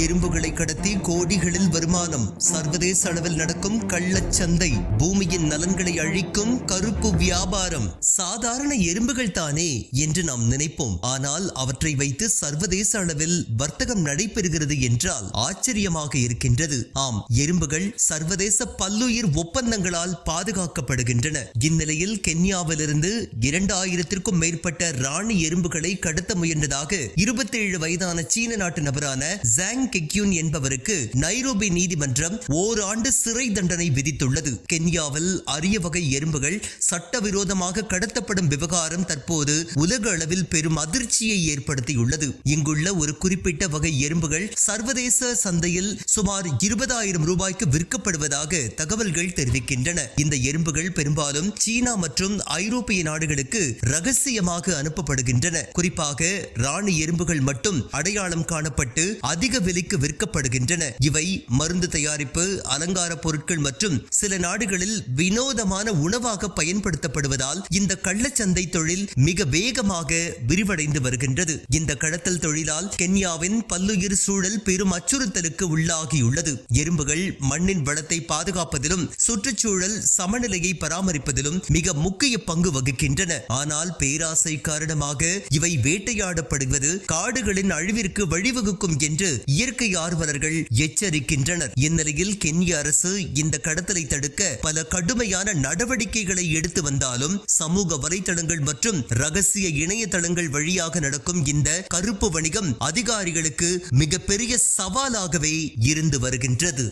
எறும்புகளை கடத்தி கோடிகளில் வருமானம். சர்வதேச அளவில் நடக்கும் கள்ளச்சந்தை. பூமியின் நலன்களை அழிக்கும் கருப்பு வியாபாரம். சாதாரண எறும்புகள் தானே என்று நாம் நினைப்போம். ஆனால் அவற்றை வைத்து சர்வதேச அளவில் வர்த்தகம் நடைபெறுகிறது என்றால் ஆச்சரியமாக இருக்கின்றது. ஆம், எறும்புகள் சர்வதேச பல்லுயிர் ஒப்பந்தங்களால் பாதுகாக்கப்படுகின்றன. இந்நிலையில் கென்யாவிலிருந்து 2000க்கும் மேற்பட்ட ராணி எறும்புகளை கடத்த முயன்றதாக 27 வயதான சீன நாட்டு நபரான ஜாங் கெக்யூன் என்பவருக்கு நைரோபி நீதிமன்றம் ஓராண்டு சிறை தண்டனை விதித்துள்ளது. கென்யாவில் அரிய வகை எறும்புகள் சட்டவிரோதமாக கடத்தப்படும் விவகாரம் தற்போது உலக அளவில் பெரும் அதிர்ச்சியை ஏற்படுத்தியுள்ளது. இங்குள்ள ஒரு குறிப்பிட்ட வகை எறும்புகள் சர்வதேச சந்தையில் சுமார் 20,000 ரூபாய்க்கு விற்கப்படுவதாக தகவல்கள் தெரிவிக்கின்றன. இந்த எறும்புகள் பெரும்பாலும் சீனா மற்றும் ஐரோப்பிய நாடுகளுக்கு ரகசியமாக அனுப்பப்படுகின்றன. குறிப்பாக ராணி எறும்புகள் மட்டும் அடையாளம் காணப்பட்டு அதிக விலைக்கு விற்கப்படுகின்றன. இவை மருந்து தயாரிப்பு, அலங்கார பொருட்கள் மற்றும் சில நாடுகளில் வினோதமான உணவாக பயன்படுத்தப்படுவதால் இந்த கள்ளச்சந்தை தொழில் மிக வேகமாக விரிவடைந்து வருகின்றது. இந்த கடத்தல் தொழிலால் கென்யாவின் பல்லுயிர் சூழல் பெரும் அச்சுறுத்தலுக்கு உள்ளாகியுள்ளது. எறும்புகள் மண்ணின் வளத்தை பாதுகாப்பதிலும் சுற்றுச்சூழல் சமநிலையை பராமரிப்பதிலும் மிக முக்கிய பங்கு வகிக்கின்றன. ஆனால் பேராசை காரணமாக இவை வேட்டையாடப்படுவது காடுகளின் அழிவிற்கு வழிவகுக்கும் என்று இயற்கை ஆர்வலர்கள் எச்சரிக்கின்றனர். இந்நிலையில் கென்யா அரசு இந்த கடத்தலை தடுக்க பல கடுமையான நடவடிக்கைகளை எடுத்து வந்தாலும் சமூக வலைதளங்கள் மற்றும் ரகசிய இணையதளங்கள் வழியாக நடக்கும் இந்த கருப்பு வணிகம் அதிகாரிகளுக்கு மிகப்பெரிய சவாலாகவே இருந்து வருகின்றது.